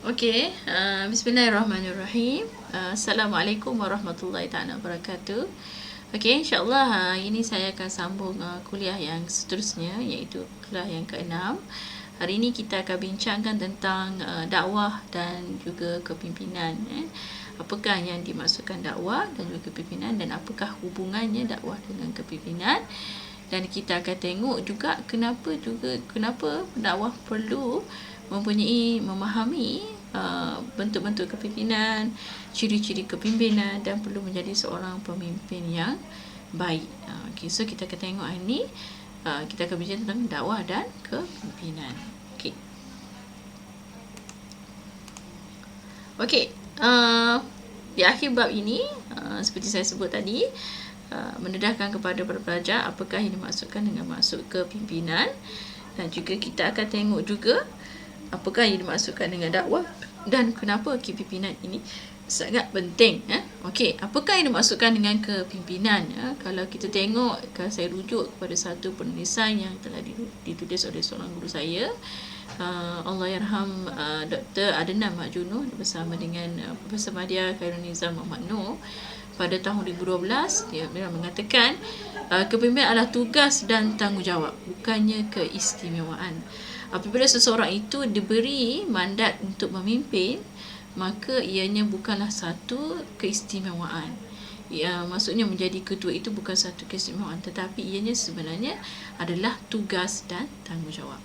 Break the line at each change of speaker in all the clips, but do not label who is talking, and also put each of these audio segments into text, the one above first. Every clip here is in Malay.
Okey, bismillahirrahmanirrahim. Assalamualaikum warahmatullahi taala wabarakatuh. Okey, insya-Allah ini saya akan sambung kuliah yang seterusnya, iaitu kuliah yang ke-6. Hari ini kita akan bincangkan tentang dakwah dan juga kepimpinan. Apakah yang dimaksudkan dakwah dan juga kepimpinan, dan apakah hubungannya dakwah dengan kepimpinan. Dan kita akan tengok juga kenapa dakwah perlu memahami bentuk-bentuk kepimpinan, ciri-ciri kepimpinan, dan perlu menjadi seorang pemimpin yang baik. Okay, so kita akan tengok hari ini kita akan bincang tentang dakwah dan kepimpinan. Okey, di akhir bab ini seperti saya sebut tadi, mendedahkan kepada para pelajar apakah yang dimaksudkan dengan maksud kepimpinan, dan juga kita akan tengok juga apakah yang dimaksudkan dengan dakwah dan kenapa kepimpinan ini sangat penting. Okey, apakah yang dimaksudkan dengan kepimpinan? Kalau kita tengok, kalau saya rujuk kepada satu penulisan yang telah ditulis oleh seorang guru saya, Allahyarham, Dr. Adnan Mak Juno bersama dengan Profesor Madya Khairul Nizam Muhammad Noor, pada tahun 2012, dia mengatakan kepimpinan adalah tugas dan tanggungjawab, bukannya keistimewaan. Apabila seseorang itu diberi mandat untuk memimpin, maka ianya bukanlah satu keistimewaan. Ya, maksudnya menjadi ketua itu bukan satu keistimewaan, tetapi ianya sebenarnya adalah tugas dan tanggungjawab.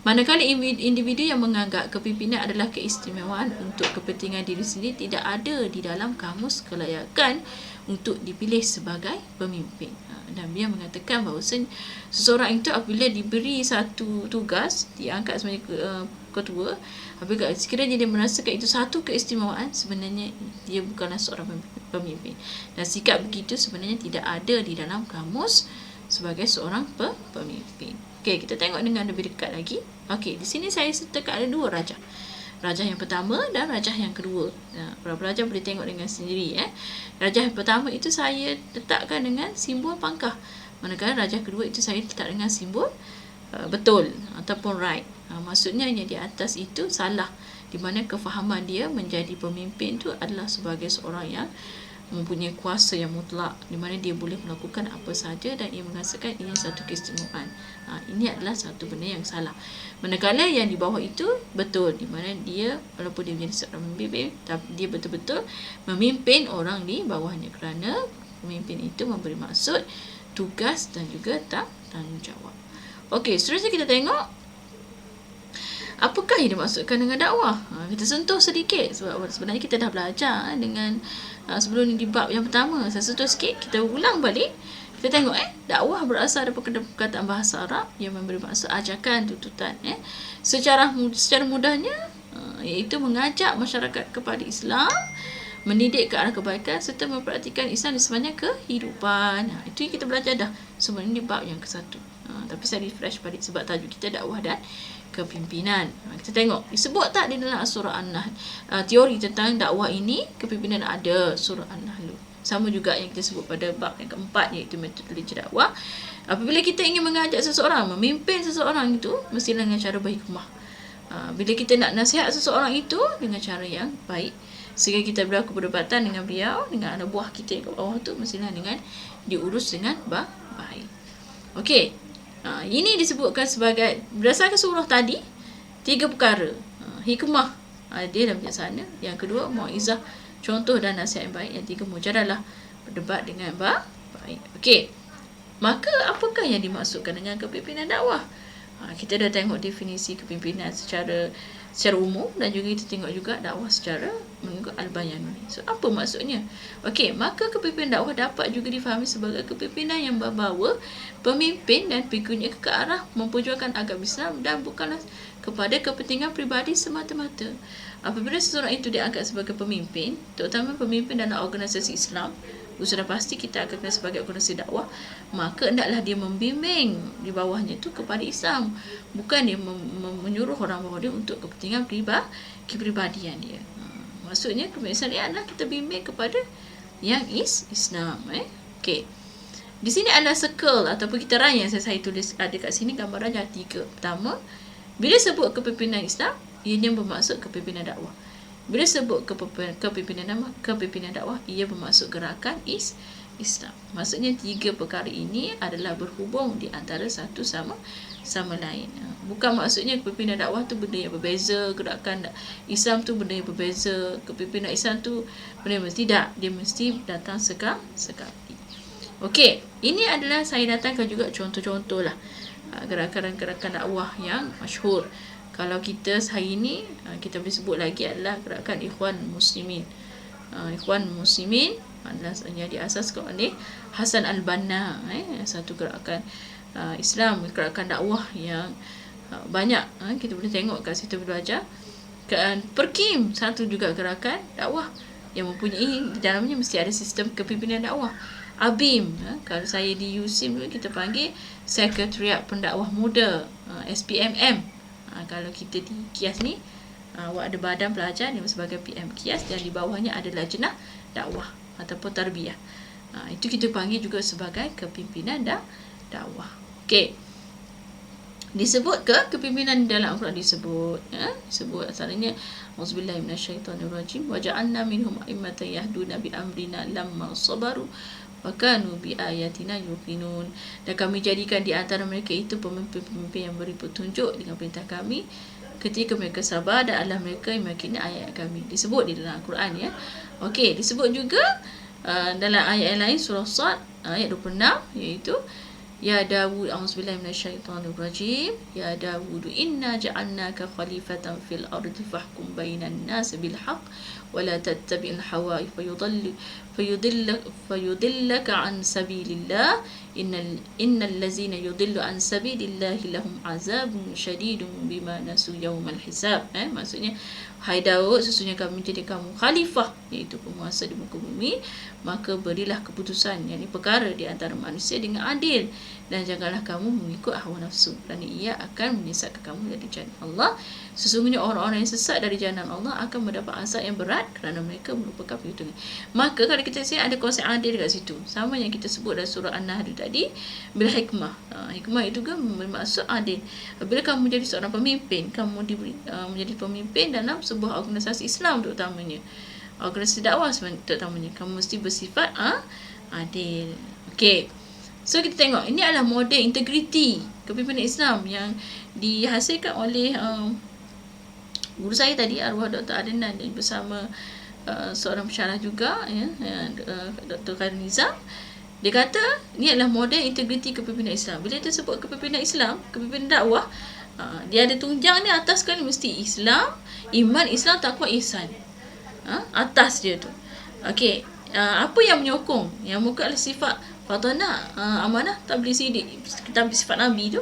Manakala individu yang menganggap kepimpinan adalah keistimewaan untuk kepentingan diri sendiri, tidak ada di dalam kamus kelayakan untuk dipilih sebagai pemimpin. Dan dia mengatakan bahawa seseorang itu apabila diberi satu tugas, diangkat sebagai ketua, apabila sekiranya dia merasakan itu satu keistimewaan, sebenarnya dia bukanlah seorang pemimpin. Dan sikap begitu sebenarnya tidak ada di dalam kamus sebagai seorang pemimpin. Okey, kita tengok dengan lebih dekat lagi. Okey, di sini saya sertakan ada dua rajah. Rajah yang pertama dan rajah yang kedua. Para pelajar boleh tengok dengan sendiri. Rajah yang pertama itu saya letakkan dengan simbol pangkah. Manakala rajah kedua itu saya letak dengan simbol betul ataupun right. Maksudnya yang di atas itu salah, di mana kefahaman dia menjadi pemimpin itu adalah sebagai seorang yang mempunyai kuasa yang mutlak, di mana dia boleh melakukan apa sahaja dan ia merasakan ini satu keistimewaan. Ini adalah satu benda yang salah. Manakala yang di bawah itu betul, di mana dia walaupun dia menjadi seorang pemimpin, tapi dia betul-betul memimpin orang di bawahnya, kerana pemimpin itu memberi maksud, tugas dan juga tanggungjawab. Okey, seterusnya kita tengok apakah yang dimaksudkan dengan dakwah. Kita sentuh sedikit sebab sebenarnya kita dah belajar dengan sebelum ni di bab yang pertama. Saya sentuh sikit, kita ulang balik. Kita tengok dakwah berasal daripada perkataan bahasa Arab yang memberi maksud ajakan, tuntutan. Secara mudahnya iaitu mengajak masyarakat kepada Islam, mendidik ke arah kebaikan serta mempraktikkan Islam di sepanjang kehidupan. Itu yang kita belajar dah sebenarnya di bab yang ke-1. Tapi saya refresh balik sebab tajuk kita dakwah dan kepimpinan. Kita tengok disebut tak di dalam surah An-Nahl, teori tentang dakwah ini, kepimpinan ada, surah An-Nahl. Sama juga yang kita sebut pada bab yang keempat, iaitu metodologi dakwah. Apabila kita ingin mengajak seseorang, memimpin seseorang itu, mestilah dengan cara berhikmah. Bila kita nak nasihat seseorang itu dengan cara yang baik, sehingga kita berlaku berdebatan dengan beliau, dengan anak buah kita yang kat bawah tu, mestilah dengan diurus dengan baik. Okey, ini disebutkan sebagai, berdasarkan surah tadi, 3 perkara. Hikmah, adil dan bijaksana. Yang kedua, mauizah, contoh dan nasihat yang baik. Yang tiga, mujadalah, berdebat dengan baik. Okey, maka apakah yang dimaksudkan dengan kepimpinan dakwah? Kita dah tengok definisi kepimpinan secara umum, dan juga kita tengok juga dakwah secara mengikut Al-Bayanuni. So, apa maksudnya? Okey, maka kepimpinan dakwah dapat juga difahami sebagai kepimpinan yang membawa pemimpin dan pengikutnya ke arah memperjuangkan agama Islam dan bukanlah kepada kepentingan peribadi semata-mata. Apabila seseorang itu diangkat sebagai pemimpin, terutama pemimpin dalam organisasi Islam, sudah pasti kita akan kenal sebagai organisasi dakwah, maka hendaklah dia membimbing di bawahnya itu kepada Islam, bukan dia menyuruh orang bawah dia untuk kepentingan kepribadian dia. Maksudnya kepimpinan dia adalah kita bimbing kepada yang Islam. Okey, di sini ada circle ataupun kitaran yang saya tulis ada kat sini, gambar rajah 3. Pertama, bila sebut kepimpinan Islam, ianya bermaksud kepimpinan dakwah. Bila sebut kepimpinan dakwah, ia bermaksud gerakan Islam. Maksudnya tiga perkara ini adalah berhubung di antara satu sama lain. Bukan maksudnya kepimpinan dakwah tu benda yang berbeza, gerakan Islam tu benda yang berbeza, kepimpinan Islam tu benda yang berbeza. Tidak, dia mesti datang sekali. Okey, ini adalah saya datangkan juga contoh-contoh lah gerakan-gerakan dakwah yang masyhur. Kalau kita hari ini, kita boleh sebut lagi adalah gerakan Ikhwan Muslimin. Ikhwan Muslimin adalah yang diasaskan oleh Hasan Al-Banna, satu gerakan Islam, gerakan dakwah yang banyak. Kita boleh tengok kat situ belajar. Perkim, satu juga gerakan dakwah yang mempunyai, di dalamnya mesti ada sistem kepimpinan dakwah. ABIM, kalau saya di USIM dulu kita panggil Sekretariat Pendakwah Muda, SPMM. Kalau kita di KIAS ni, awak ada badan pelajar yang sebagai PM KIAS dan di bawahnya ada lajnah dakwah ataupun tarbiyah. Itu kita panggil juga sebagai kepimpinan dakwah. Okey. Disebut ke kepimpinan dalam Al-Quran disebut, disebut asalnya auzubillahi minasyaitonirrajim wa ja'alna minhum a'immatan yahduna bi amrina lamma sabaru wa kanu bi ayatina yuqinun. Dan kami jadikan di antara mereka itu pemimpin-pemimpin yang beri petunjuk dengan perintah kami ketika mereka sabar dan adalah mereka yang meyakini ayat kami. Disebut di dalam Al-Quran, ya. Okey, disebut juga dalam ayat yang lain, surah Sad ayat 26, iaitu Ya Dawud, a'udzubillahi minasyaitonirrajim. Ya Dawud, inna ja'alnaka khalifatan fil ardi fahkum bainan nas bil haqq wa la tattabi'il hawa fayudillaka an sabilillah. Innal ladzina yudillu an sabilillah lahum azabun syadidun bima nasu yaumal hisab. Maksudnya, hai Daud, sesungguhnya kami menjadikan kamu khalifah, iaitu penguasa di muka bumi, maka berilah keputusan, yakni perkara di antara manusia dengan adil, dan janganlah kamu mengikut hawa nafsu, kerana ia akan menyesatkan kamu dari jalan Allah. Sesungguhnya orang-orang yang sesat dari jalan Allah akan mendapat azab yang berat kerana mereka melupakan perhitungan. Maka kalau kita lihat ada konsep adil dekat situ, sama yang kita sebut dalam surah An-Nahl tadi, bil hikmah. Hikmah itu juga bermaksud adil. Bila kamu menjadi seorang pemimpin, kamu diberi menjadi pemimpin dalam sebuah organisasi Islam terutamanya, organisasi dakwah terutamanya, kamu mesti bersifat adil. Okey. So kita tengok, ini adalah model integriti kepimpinan Islam yang dihasilkan oleh guru saya tadi, arwah Dr. Adnan, dan bersama seorang pensyarah juga, Dr. Khairul Nizam. Dia kata ini adalah model integriti kepimpinan Islam. Bila kita sebut kepimpinan Islam, kepimpinan dakwah, dia ada tunjang ni, atas kan mesti Islam, iman, Islam, takwa, ihsan. Atas dia tu. Okey, apa yang menyokong? Yang muka adalah sifat Fatana, amanah, tabligh sidik, kita ambil sifat Nabi tu.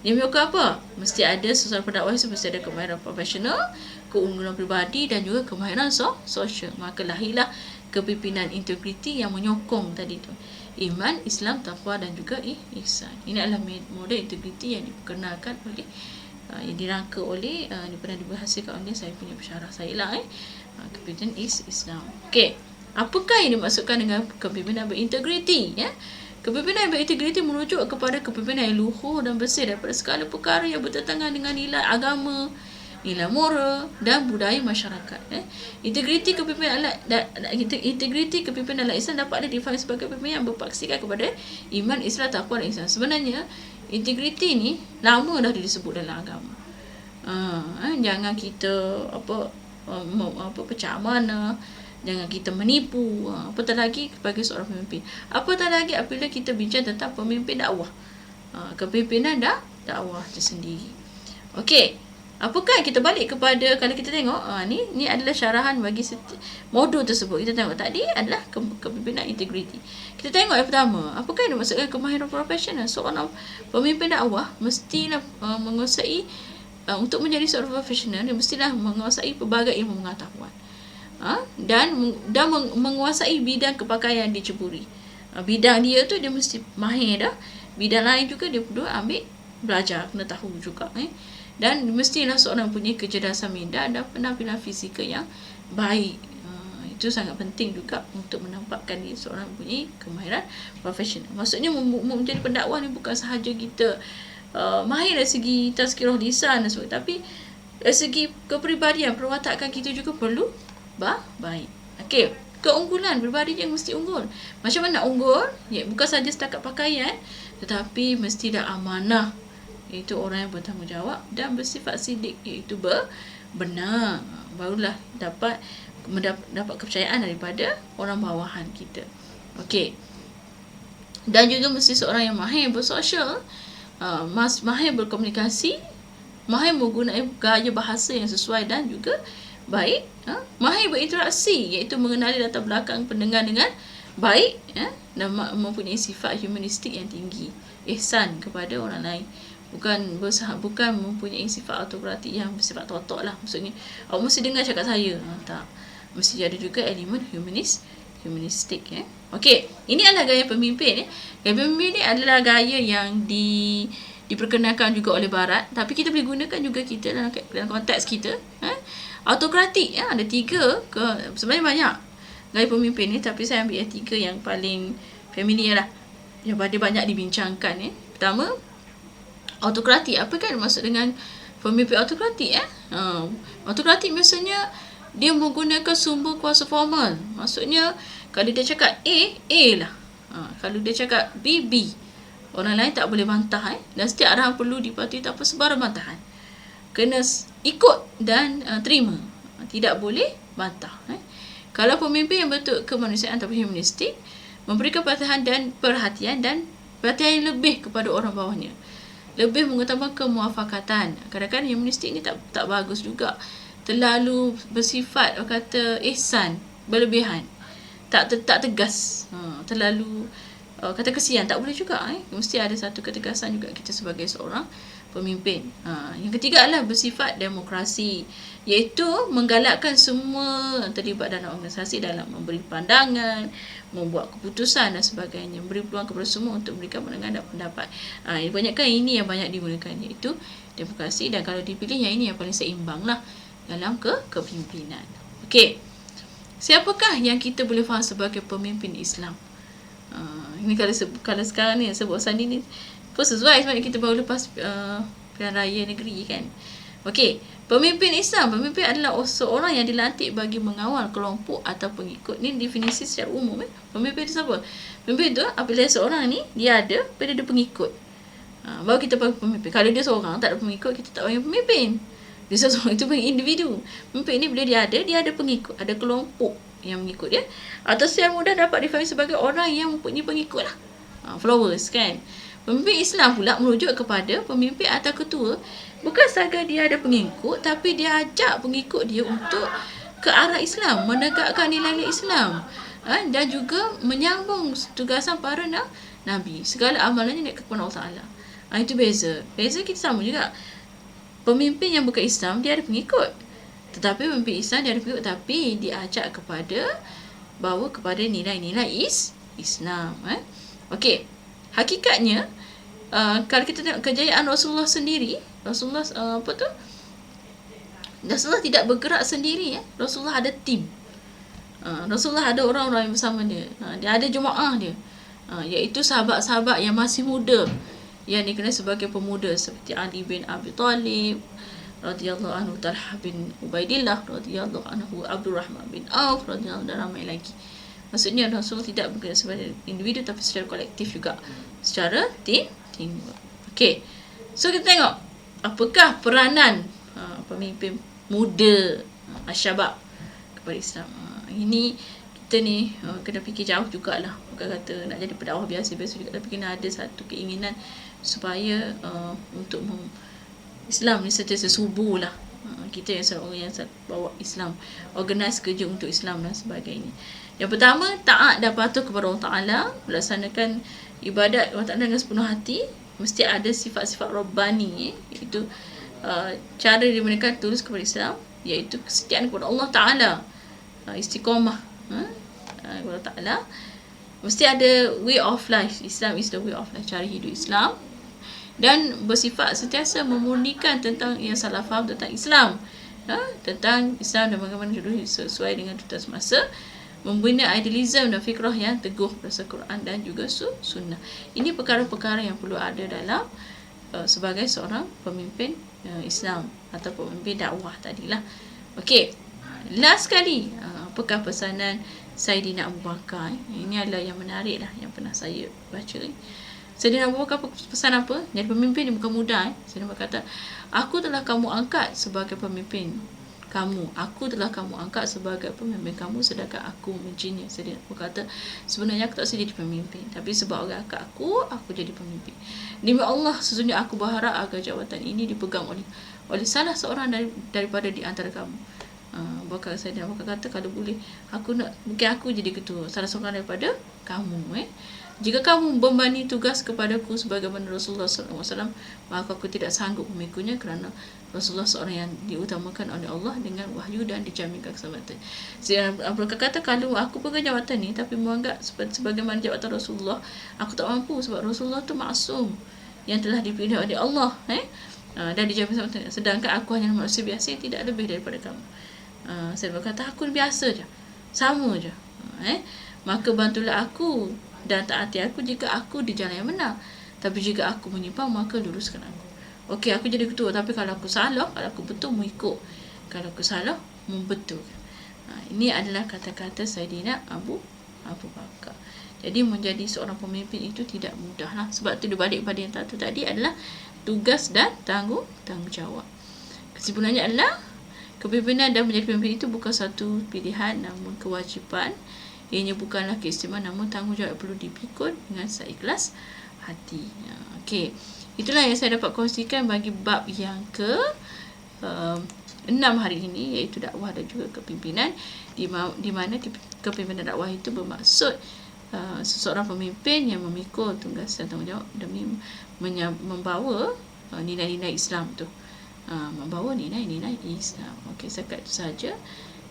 Dia menyokong apa? Mesti ada seseorang pendakwah itu mesti ada kemahiran profesional, keunggulan peribadi dan juga kemahiran sosial. Maka lahirlah kepimpinan integriti yang menyokong tadi tu. Iman, Islam, takwa dan juga ihsan. Ini adalah model integriti yang diperkenalkan oleh yang dirangka oleh yang pernah diberhasilkan oleh saya punya pensyarah saya lah, kepimpinan Islam. Okey. Apakah yang dimaksudkan dengan kepimpinan berintegriti? Kepimpinan yang berintegriti merujuk kepada kepimpinan yang luhur dan bersih daripada segala perkara yang bertentangan dengan nilai agama, nilai moral dan budaya masyarakat. Integriti kepimpinan Islam dapat difahami sebagai kepimpinan yang berpaksikan kepada iman, Islam, takwa dan ihsan. Sebenarnya integriti ni lama dah disebut dalam agama. Jangan kita pecah amanah, jangan kita menipu, apatah lagi bagi seorang pemimpin. Apatah lagi apabila kita bincang tentang pemimpin dakwah, kepimpinan dakwah tersendiri. Okey, apakah kita balik kepada, kalau kita tengok ni adalah syarahan bagi modul tersebut. Kita tengok tadi adalah kepimpinan integriti. Kita tengok yang pertama, apakah yang dimaksudkan kemahiran profesional? Seorang pemimpin dakwah mestilah menguasai, untuk menjadi seorang profesional, dia mestilah menguasai pelbagai ilmu pengetahuan, dan menguasai bidang kepakaian yang diceburi. Bidang dia tu dia mesti mahir dah. Bidang lain juga dia perlu ambil belajar, kena tahu juga. Dan mestilah seorang punya kecerdasan minda dan penampilan fizikal yang baik. Itu sangat penting juga untuk menampakkan dia seorang punya kemahiran profesional. Maksudnya menjadi pendakwah ni bukan sahaja kita mahir dari segi tazkirah lisan dan sebagainya, tapi Dari segi kepribadian, perwatakan kita juga perlu baik. Okey, keunggulan pribadi yang mesti unggul. Macam mana unggul? Ya, bukan saja setakat pakaian, tetapi mesti dah amanah, iaitu orang yang bertanggungjawab, dan bersifat sidik, iaitu benar. Barulah dapat kepercayaan daripada orang bawahan kita. Okey. Dan juga mesti seorang yang mahir bersosial, mahir berkomunikasi, mahir menggunakan gaya bahasa yang sesuai dan juga baik, mahir berinteraksi, iaitu mengenali latar belakang pendengar dengan baik, dan mempunyai sifat humanistik yang tinggi, ihsan kepada orang lain. Bukan mempunyai sifat autokratik yang bersifat totok lah. Maksudnya awak mesti dengar cakap saya, tak. Mesti ada juga elemen humanistik. Okey, ini adalah gaya pemimpin. Gaya pemimpin ni adalah gaya yang diperkenalkan juga oleh Barat, tapi kita boleh gunakan juga kita dalam konteks kita. Autokratik, ada 3 sebenarnya banyak gaya pemimpin ni, tapi saya ambil yang 3 yang paling familiar lah, yang pada banyak dibincangkan. Pertama, autokratik. Apa kan maksud dengan pemimpin autokratik? Autokratik biasanya dia menggunakan sumber kuasa formal. Maksudnya kalau dia cakap A lah. Kalau dia cakap B. Orang lain tak boleh bantah. Dan setiap arahan perlu dipatuhi tanpa sebarang bantahan. Kena ikut dan terima. Tidak boleh bantah. Kalau pemimpin yang bentuk kemanusiaan atau humanistik, memberikan perhatian dan perhatian yang lebih kepada orang bawahnya. Lebih mengutamakan kemuafakatan. Kadang-kadang humanistik ni tak bagus juga. Terlalu bersifat ihsan, berlebihan. Tak tegas. Terlalu kata kesian, tak boleh juga. Mesti ada satu ketegasan juga kita sebagai seorang pemimpin. Yang ketiga adalah bersifat demokrasi, iaitu menggalakkan semua terlibat dalam organisasi dalam memberi pandangan, membuat keputusan dan sebagainya, beri peluang kepada semua untuk memberikan pandangan dan pendapat. Kebanyakan ini yang banyak digunakan, iaitu demokrasi, dan kalau dipilih yang ini yang paling seimbang lah dalam kepimpinan. Okey, siapakah yang kita boleh faham sebagai pemimpin Islam? Ini kalau sekarang ni sebut sandi ni pun sesuai sebab kita baru lepas pilihan raya negeri kan. Okey, pemimpin Islam, pemimpin adalah seorang yang dilantik bagi mengawal kelompok atau pengikut. Ni definisi secara umum. Pemimpin itu siapa? Pemimpin tu apabila seorang ni dia ada pengikut. Baru kita panggil pemimpin. Kalau dia seorang tak ada pengikut, kita tak panggil pemimpin. Dia seorang itu panggil individu. Pemimpin ni bila dia ada pengikut, ada kelompok yang mengikut dia, atau secara mudah dapat difahami sebagai orang yang mempunyai pengikut lah. Followers kan. Pemimpin Islam pula merujuk kepada pemimpin atau ketua, bukan sahaja dia ada pengikut, tapi dia ajak pengikut dia untuk ke arah Islam, menegakkan nilai-nilai Islam, dan juga menyambung tugasan para Nabi. Segala amalannya naik kepada Allah Ta'ala. Itu beza kita sama juga. Pemimpin yang bukan Islam, dia ada pengikut, tetapi pemimpin Islam dia ada pengikut, tapi dia ajak bawa kepada nilai-nilai Islam. Okey, hakikatnya kalau kita tengok kejayaan Rasulullah sendiri, Rasulullah Rasulullah tidak bergerak sendiri. Rasulullah ada tim. Rasulullah ada orang-orang yang bersama dia. Dia ada jemaah dia, iaitu sahabat-sahabat yang masih muda, yang dikenal sebagai pemuda, seperti Ali bin Abi Talib radhiyallahu anhu, Talha bin Ubaidillah radhiyallahu anhu, Abdurrahman bin Auf radhiyallahu, dan ramai lagi. Maksudnya Rasulullah tidak bergerak sebagai individu, tapi secara kolektif juga, secara teamwork. Okey, so kita tengok apakah peranan pemimpin muda asyabab kepada Islam. Ini kita ni kena fikir jauh jugalah. Bukan kata nak jadi pendakwah biasa-biasa juga, tapi kena ada satu keinginan supaya untuk Islam ni sentiasa subuh lah. Kita yang seorang yang bawa Islam, organize kerja untuk Islam dan sebagainya. Yang pertama, taat dan patuh kepada Allah Ta'ala, melaksanakan ibadat Allah Ta'ala dengan sepenuh hati. Mesti ada sifat-sifat Rabbani, iaitu cara dia menekan tulus kepada Islam, iaitu kesetiaan kepada Allah Ta'ala, istiqamah kepada Allah Ta'ala. Mesti ada way of life. Islam is the way of life, cara hidup Islam. Dan bersifat sentiasa memurnikan tentang yang salah faham tentang Islam, tentang Islam dan bagaimana hidup sesuai dengan tuntutan semasa. Membina idealism dan fikrah yang teguh berdasar Quran dan juga sunnah. Ini perkara-perkara yang perlu ada dalam sebagai seorang pemimpin Islam atau pemimpin dakwah tadilah. Okey. Last sekali, apakah pesanan Saidina Abu Bakar? Ini adalah yang menarik lah, yang pernah saya baca. Saidina Abu Bakar pesan apa? Jadi pemimpin ni bukan mudah. Saidina Abu Bakar kata, aku telah kamu angkat sebagai pemimpin kamu. Aku telah kamu angkat sebagai pemimpin kamu, sedangkan aku menjinya. Saidina Abu Bakar kata, sebenarnya aku tak usah jadi pemimpin, tapi sebab orang angkat aku jadi pemimpin. Demi Allah, sesungguhnya aku berharap agar jawatan ini dipegang oleh salah seorang daripada di antara kamu. Bakar Saidina Abu Bakar kata, kalau boleh mungkin aku jadi ketua, salah seorang daripada kamu. Jika kamu membebani tugas kepadaku sebagaimana Rasulullah SAW, maka aku tidak sanggup memikirnya, kerana Rasulullah seorang yang diutamakan oleh Allah dengan wahyu dan dijaminkan keselamatan. Saidina Abu Bakar kata, kalau aku pegang jawatan ni tapi menganggap sebagaimana jawatan Rasulullah, aku tak mampu, sebab Rasulullah tu maksum yang telah dipilih oleh Allah dan dijamin keselamatan. Sedangkan aku hanya manusia biasa yang tidak lebih daripada kamu. Saya berkata, aku biasa je, sama je. Maka bantulah aku dan taati aku jika aku di jalan yang benar. Tapi jika aku menyimpang, maka luruskan aku. Okey, aku jadi ketua, tapi kalau aku salah, kalau aku betul, mengikut. Kalau aku salah, membetulkan. Ini adalah kata-kata Saidina Abu Bakar. Jadi menjadi seorang pemimpin itu tidak mudah lah. Sebab tu dibalik pada yang satu tadi adalah tugas dan tanggungjawab. Kesimpulannya adalah kepimpinan dan menjadi pemimpin itu bukan satu pilihan, namun kewajipan. Ianya bukanlah keistimewaan, namun tanggungjawab perlu dipikul dengan seikhlas hati. Okey, itulah yang saya dapat kongsikan bagi bab yang ke 6 hari ini, iaitu dakwah dan juga kepimpinan, di mana kepimpinan dakwah itu bermaksud seseorang pemimpin yang memikul tugas dan tanggungjawab demi membawa nilai-nilai Islam tu. Membawa nilai-nilai Islam. Okey, setakat itu saja.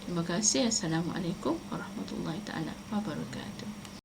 Terima kasih. Assalamualaikum warahmatullahi taala wabarakatuh.